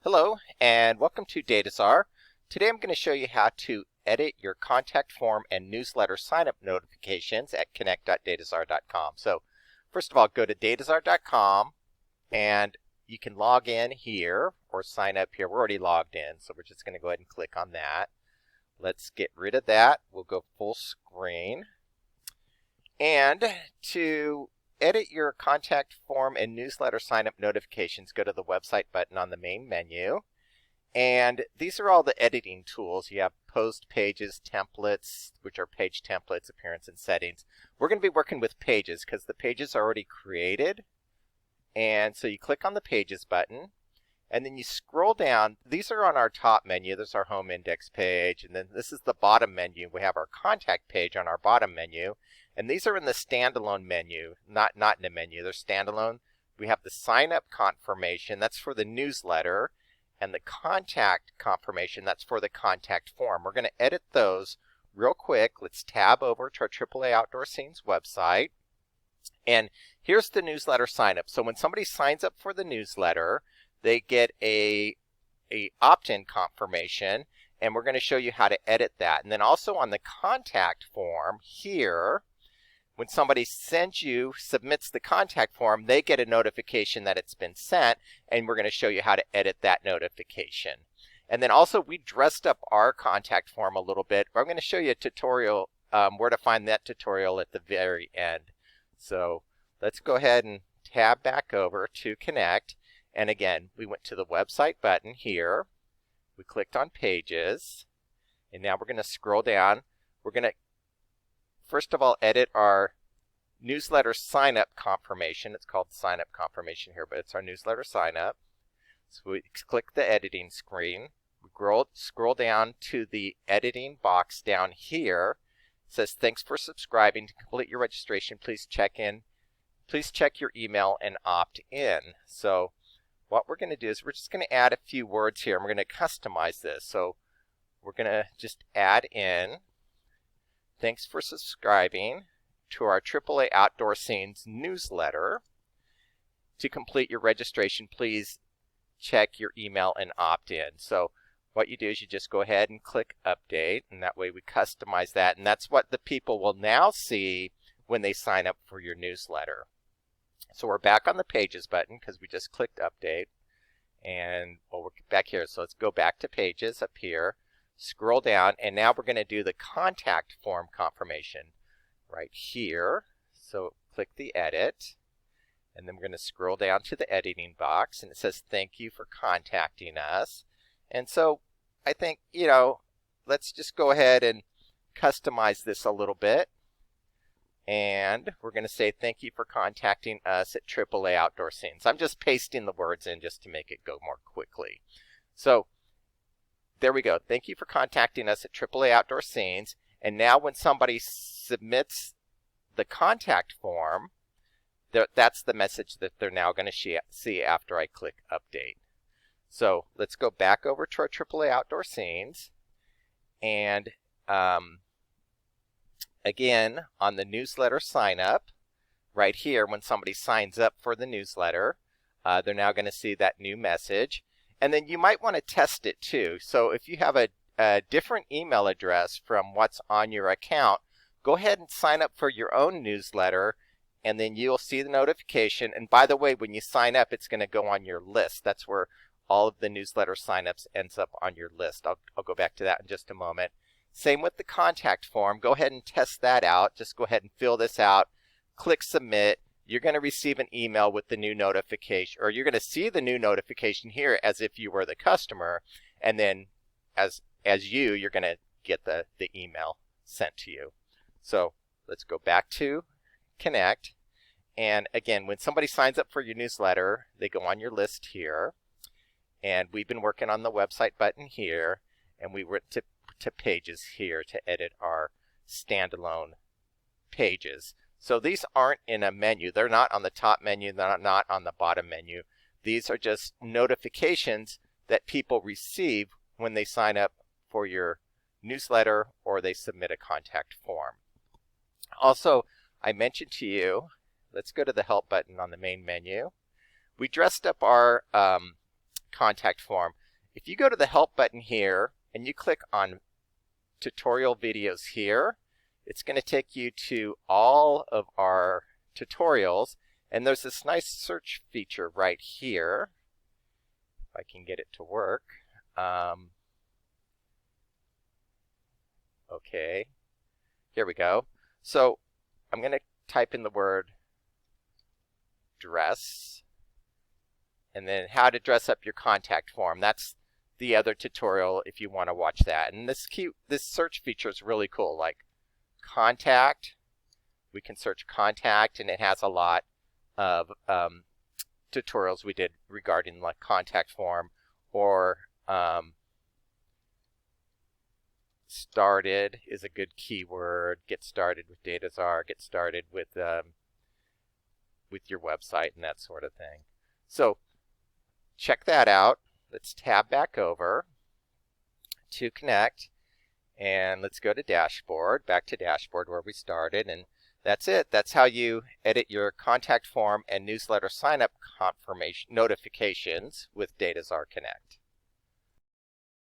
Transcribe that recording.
Hello and welcome to Dataczar. Today I'm going to show you how to edit your contact form and newsletter sign-up notifications at connect.dataczar.com. So first of all, go to dataczar.com and you can log in here or sign up here. We're already logged in, so we're just going to go ahead and click on that. Let's get rid of that. We'll go full screen. And to edit your contact form and newsletter sign-up notifications, go to the website button on the main menu. And these are all the editing tools. You have post, pages, templates, which are page templates, appearance, and settings. We're going to be working with pages because the pages are already created. And so you click on the pages button and then you scroll down. These are on our top menu. There's our home index page. And then this is the bottom menu. We have our contact page on our bottom menu. And these are in the standalone menu, not in a menu. They're standalone. We have the sign-up confirmation. That's for the newsletter. And the contact confirmation. That's for the contact form. We're going to edit those real quick. Let's tab over to our AAA Outdoor Scenes website. And here's the newsletter sign-up. So when somebody signs up for the newsletter, they get a opt-in confirmation. And we're going to show you how to edit that. And then also on the contact form here, when somebody submits the contact form, they get a notification that it's been sent, and we're going to show you how to edit that notification. And then also we dressed up our contact form a little bit. I'm going to show you a tutorial where to find that tutorial at the very end. So let's go ahead and tab back over to Connect. And again, we went to the website button here. We clicked on Pages. And now we're going to scroll down. We're going to first of all edit our newsletter sign-up confirmation. It's called sign-up confirmation here, but it's our newsletter sign-up. So we click the editing screen. We scroll down to the editing box down here. It says, thanks for subscribing. To complete your registration, please check your email and opt in. So what we're going to do is we're just going to add a few words here, and we're going to customize this. So we're going to just add in, thanks for subscribing to our AAA Outdoor Scenes newsletter. To complete your registration, please check your email and opt in. So what you do is you just go ahead and click update, and that way we customize that. And that's what the people will now see when they sign up for your newsletter. So we're back on the Pages button because we just clicked update. And well, we're back here. So let's go back to Pages up here. Scroll down, and now we're going to do the contact form confirmation right here. So click the edit, and then we're going to scroll down to the editing box, and it says thank you for contacting us. And so I think, let's just go ahead and customize this a little bit. And we're going to say thank you for contacting us at AAA Outdoor Scenes. I'm just pasting the words in just to make it go more quickly. So there we go. Thank you for contacting us at AAA Outdoor Scenes. And now when somebody submits the contact form, that's the message that they're now going to see after I click update. So let's go back over to our AAA Outdoor Scenes. And again, on the newsletter sign up, right here, when somebody signs up for the newsletter, they're now going to see that new message. And then you might want to test it too. So if you have a different email address from what's on your account, go ahead and sign up for your own newsletter, and then you'll see the notification. And by the way, when you sign up, it's going to go on your list. That's where all of the newsletter signups ends up on your list. I'll go back to that in just a moment. Same with the contact form. Go ahead and test that out. Just go ahead and fill this out. Click submit. You're going to receive an email with the new notification, or you're going to see the new notification here as if you were the customer, and then as you're going to get the email sent to you. So let's go back to Connect. And again, when somebody signs up for your newsletter, they go on your list here. And we've been working on the website button here, and we went to Pages here to edit our standalone pages. So these aren't in a menu. They're not on the top menu. They're not on the bottom menu. These are just notifications that people receive when they sign up for your newsletter or they submit a contact form. Also, I mentioned to you, let's go to the Help button on the main menu. We dressed up our contact form. If you go to the help button here and you click on tutorial videos here, it's going to take you to all of our tutorials, and there's this nice search feature right here. If I can get it to work. Okay, here we go. So I'm going to type in the word dress, and then how to dress up your contact form. That's the other tutorial if you want to watch that. And this search feature is really cool. Like contact, we can search contact, and it has a lot of tutorials we did regarding like contact form, or started is a good keyword. Get started with Dataczar, get started with your website and that sort of thing. So check that out. Let's tab back over to Connect, and let's go to Dashboard, back to Dashboard where we started, and that's it. That's how you edit your contact form and newsletter sign-up confirmation notifications with Dataczar Connect.